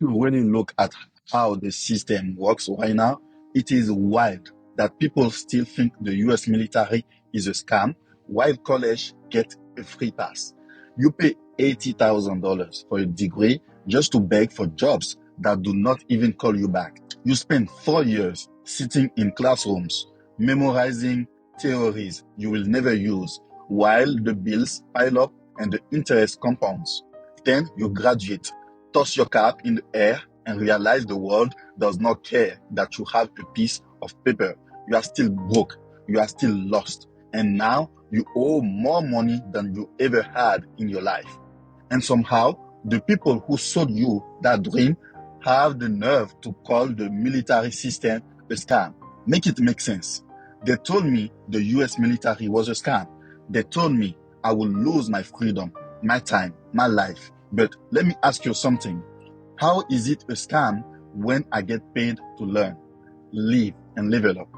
you really look at how the system works right now, it is wild that people still think the US military is a scam while college get a free pass. You pay $80,000 for a degree just to beg for jobs that do not even call you back. You spend 4 years sitting in classrooms, memorizing theories you will never use, while the bills pile up and the interest compounds. Then you graduate, toss your cap in the air, and realize the world does not care that you have a piece of paper. You are still broke, you are still lost, and now you owe more money than you ever had in your life. And somehow, the people who sold you that dream have the nerve to call the military system a scam. Make it make sense. They told me the US military was a scam. They told me I will lose my freedom, my time, my life. But let me ask you something. How is it a scam when I get paid to learn, live, and level up?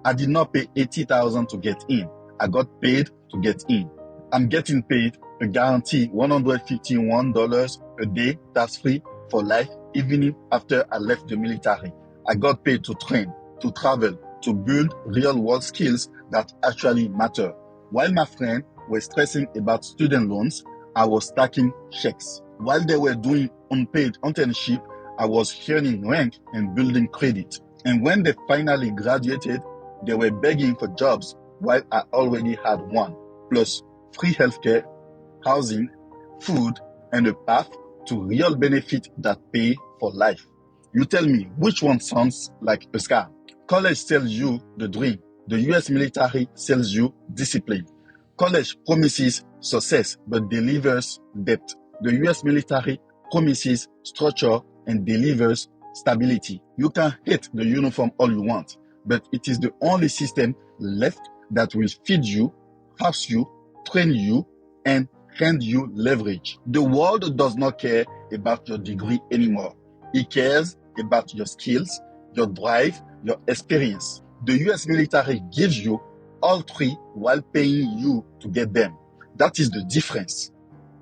I did not pay $80,000 to get in. I got paid to get in. I'm getting paid a guarantee $151 a day tax free for life, even if after I left the military. I got paid to train, to travel, to build real world skills that actually matter. While my friends were stressing about student loans, I was stacking checks. While they were doing unpaid internship, I was earning rank and building credit. And when they finally graduated, they were begging for jobs while I already had one, plus free healthcare, housing, food, and a path to real benefit that pay for life. You tell me which one sounds like a scam. College sells you the dream. The US military sells you discipline. College promises success but delivers debt. The US military promises structure and delivers stability. You can hate the uniform all you want, but it is the only system left that will feed you, house you, train you, and hand you leverage. The world does not care about your degree anymore. It cares about your skills, your drive, your experience. The US military gives you all three while paying you to get them. That is the difference.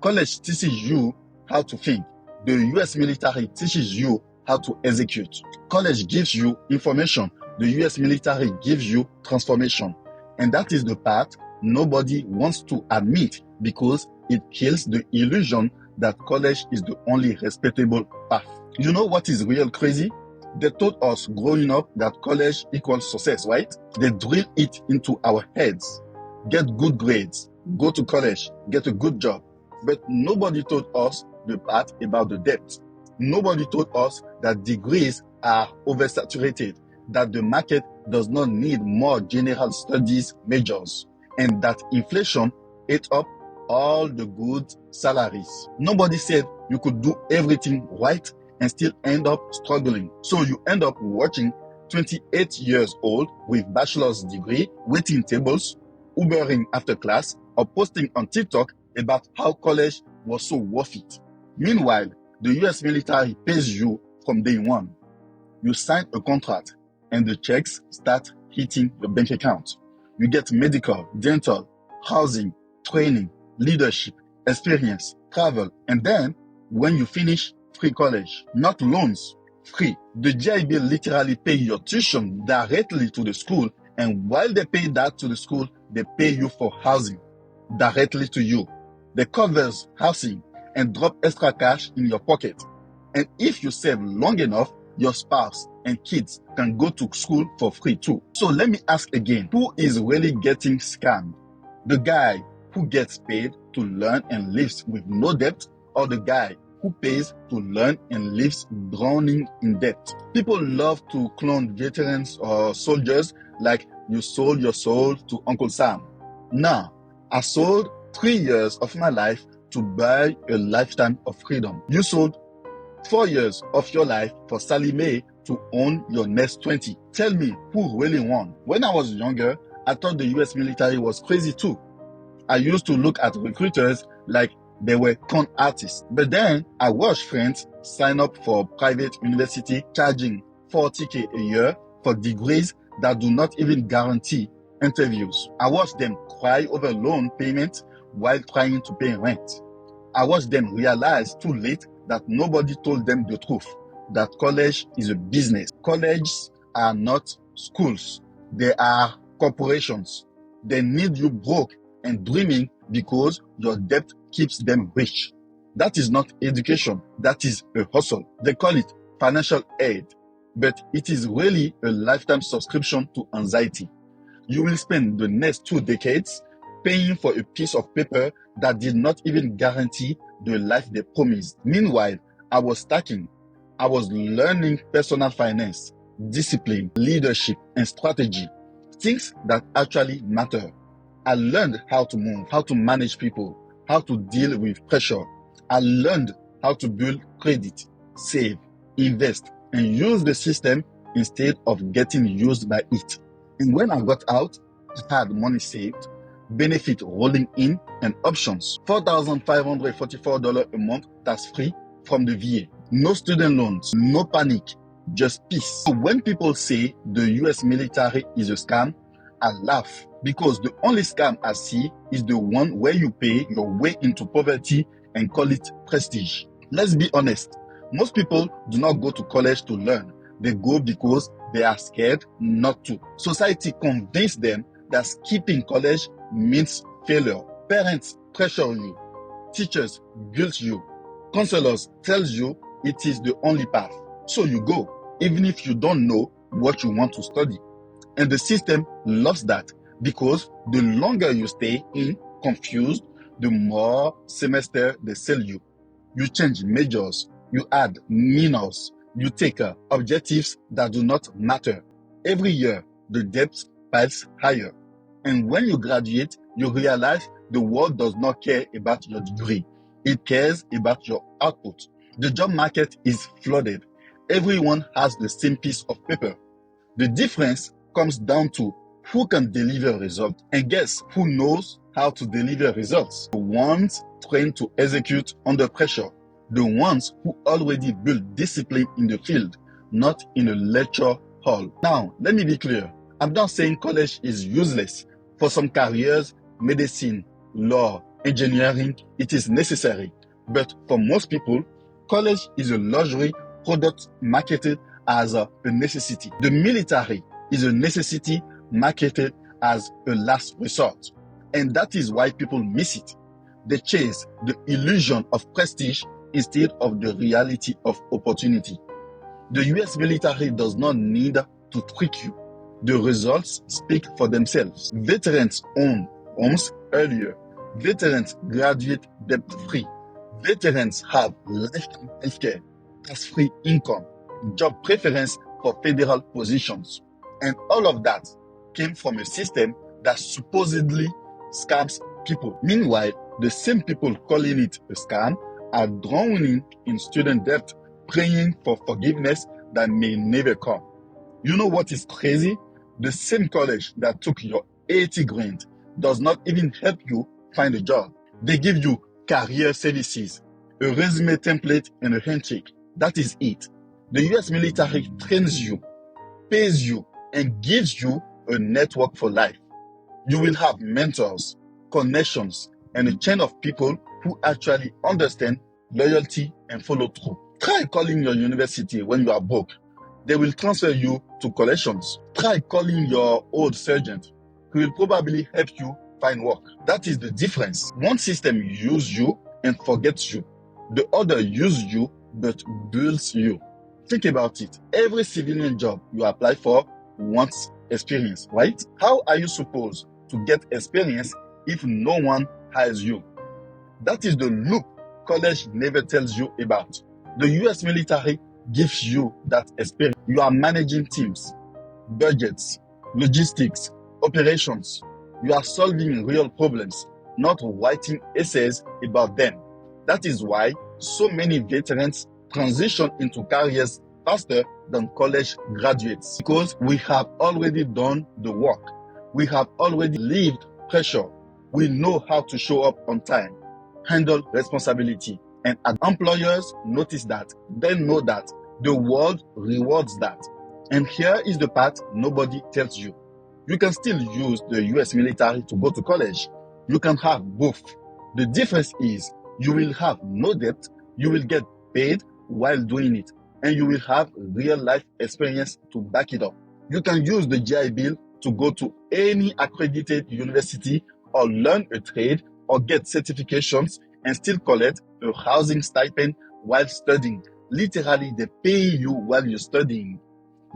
College teaches you how to think. The US military teaches you how to execute. College gives you information. The US military gives you transformation. And that is the part nobody wants to admit because it kills the illusion that college is the only respectable path. You know what is real crazy? They taught us growing up that college equals success, right? They drill it into our heads. Get good grades, go to college, get a good job. But nobody taught us the part about the debt. Nobody taught us that degrees are oversaturated, that the market does not need more general studies majors, and that inflation ate up all the good salaries. Nobody said you could do everything right and still end up struggling. So you end up watching 28 years old with bachelor's degree, waiting tables, Ubering after class, or posting on TikTok about how college was so worth it. Meanwhile, the US military pays you from day one. You sign a contract and the checks start hitting your bank account. You get medical, dental, housing, training, leadership, experience, travel, and then when you finish, free college. Not loans, free. The GI Bill literally pay your tuition directly to the school, and while they pay that to the school, they pay you for housing directly to you. They covers housing and drop extra cash in your pocket. And if you save long enough, your spouse and kids can go to school for free too. So let me ask again, who is really getting scammed? The guy who gets paid to learn and lives with no debt, or the guy who pays to learn and lives drowning in debt? People love to clone veterans or soldiers like you sold your soul to Uncle Sam. Nah, I sold 3 years of my life to buy a lifetime of freedom. You sold 4 years of your life for Sally Mae to own your next 20. Tell me who really won. When I was younger, I thought the US military was crazy too. I used to look at recruiters like they were con artists. But then I watched friends sign up for private university charging $40,000 a year for degrees that do not even guarantee interviews. I watched them cry over loan payments while trying to pay rent. I watched them realize too late that nobody told them the truth, that college is a business. Colleges are not schools. They are corporations. They need you broke and dreaming because your debt keeps them rich. That is not education. That is a hustle. They call it financial aid, but it is really a lifetime subscription to anxiety. You will spend the next 2 decades paying for a piece of paper that did not even guarantee the life they promised. Meanwhile, I was stacking. I was learning personal finance, discipline, leadership, and strategy. Things that actually matter. I learned how to move, how to manage people, how to deal with pressure. I learned how to build credit, save, invest, and use the system instead of getting used by it. And when I got out, I had money saved, benefit rolling in, and options. $4,544 a month tax-free from the VA. No student loans, no panic, just peace. So when people say the US military is a scam, I laugh because the only scam I see is the one where you pay your way into poverty and call it prestige. Let's be honest. Most people do not go to college to learn. They go because they are scared not to. Society convinced them that skipping college means failure. Parents pressure you. Teachers guilt you. Counselors tell you it is the only path. So you go, even if you don't know what you want to study. And the system loves that because the longer you stay in confused, the more semester they sell you. You change majors, you add minors, you take objectives that do not matter. Every year, the debt piles higher. And when you graduate, you realize the world does not care about your degree. It cares about your output. The job market is flooded. Everyone has the same piece of paper. The difference comes down to who can deliver results. And guess who knows how to deliver results? The ones trained to execute under pressure. The ones who already build discipline in the field, not in a lecture hall. Now, let me be clear. I'm not saying college is useless. For some careers, medicine, law, engineering, it is necessary. But for most people, college is a luxury product marketed as a necessity. The military is a necessity marketed as a last resort. And that is why people miss it. They chase the illusion of prestige instead of the reality of opportunity. The US military does not need to trick you. The results speak for themselves. Veterans own homes earlier. Veterans graduate debt-free. Veterans have lifetime healthcare, tax-free income, job preference for federal positions. And all of that came from a system that supposedly scams people. Meanwhile, the same people calling it a scam are drowning in student debt, praying for forgiveness that may never come. You know what is crazy? The same college that took your 80 grand does not even help you find a job. They give you career services, a resume template, and a handshake. That is it. The US military trains you, pays you, and gives you a network for life. You will have mentors, connections, and a chain of people who actually understand loyalty and follow through. Try calling your university when you are broke. They will transfer you to collections. Try calling your old sergeant. He will probably help you find work. That is the difference. One system uses you and forgets you. The other uses you but builds you. Think about it. Every civilian job you apply for wants experience, right? How are you supposed to get experience if no one hires you? That is the loop college never tells you about. The US military gives you that experience. You are managing teams, budgets, logistics, operations. You are solving real problems, not writing essays about them. That is why so many veterans transition into careers faster than college graduates, because we have already done the work. We have already lived pressure. We know how to show up on time, handle responsibility, and as employers notice that, they know that the world rewards that. And here is the part nobody tells you. You can still use the US military to go to college. You can have both. The difference is you will have no debt, you will get paid while doing it, and you will have real life experience to back it up. You can use the GI Bill to go to any accredited university or learn a trade or get certifications and still collect a housing stipend while studying. Literally, they pay you while you're studying.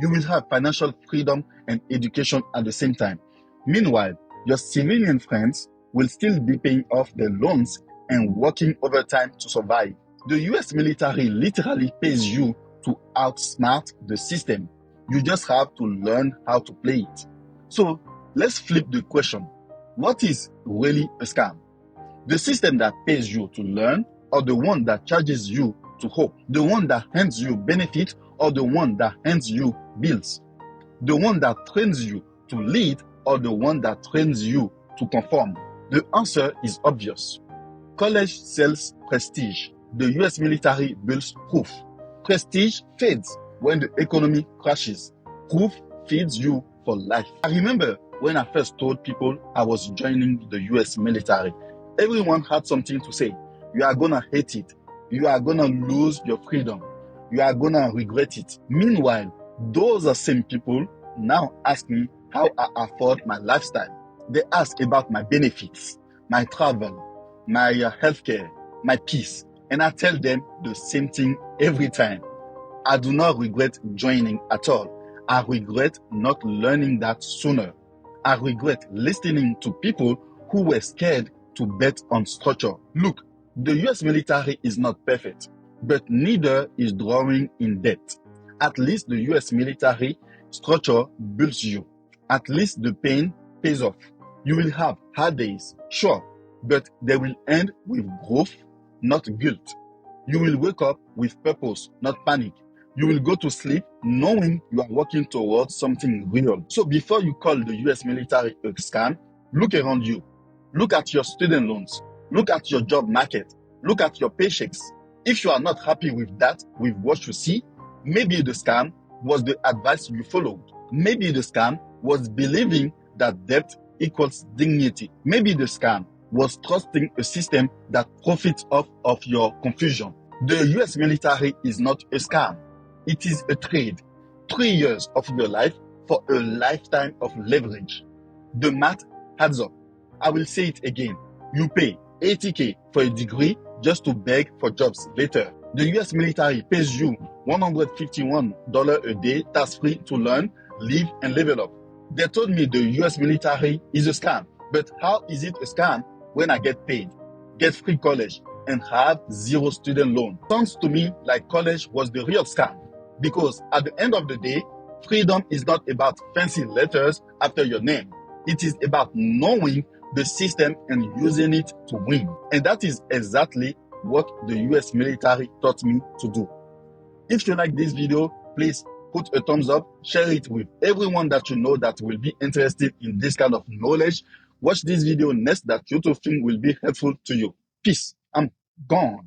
You will have financial freedom and education at the same time. Meanwhile, your civilian friends will still be paying off their loans and working overtime to survive. The US military literally pays you to outsmart the system. You just have to learn how to play it. So let's flip the question. What is really a scam? The system that pays you to learn, or the one that charges you to hope? The one that hands you benefit, or the one that hands you bills? The one that trains you to lead, or the one that trains you to conform? The answer is obvious. College sells prestige. The US military builds proof. Prestige fades when the economy crashes. Proof feeds you for life. I remember when I first told people I was joining the US military, everyone had something to say. You are gonna hate it. You are gonna lose your freedom. You are gonna regret it. Meanwhile, those are same people now ask me how I afford my lifestyle. They ask about my benefits, my travel, my healthcare, my peace. And I tell them the same thing every time. I do not regret joining at all. I regret not learning that sooner. I regret listening to people who were scared to bet on structure. Look, the US military is not perfect, but neither is drawing in debt. At least the US military structure builds you. At least the pain pays off. You will have hard days, sure, but they will end with growth, not guilt. You will wake up with purpose, not panic. You will go to sleep knowing you are working towards something real. So before you call the US military a scam, look around you. Look at your student loans. Look at your job market. Look at your paychecks. If you are not happy with that, with what you see, maybe the scam was the advice you followed. Maybe the scam was believing that debt equals dignity. Maybe the scam was trusting a system that profits off of your confusion. The US military is not a scam. It is a trade. 3 years of your life for a lifetime of leverage. The math adds up. I will say it again. You pay $80K for a degree just to beg for jobs later. The US military pays you $151 a day tax-free to learn, live, and level up. They told me the US military is a scam. But how is it a scam when I get paid, get free college, and have zero student loan? Sounds to me like college was the real scam. Because at the end of the day, freedom is not about fancy letters after your name. It is about knowing the system and using it to win. And that is exactly what the US military taught me to do. If you like this video, please put a thumbs up, share it with everyone that you know that will be interested in this kind of knowledge. Watch this video next that you too think will be helpful to you. Peace. I'm gone.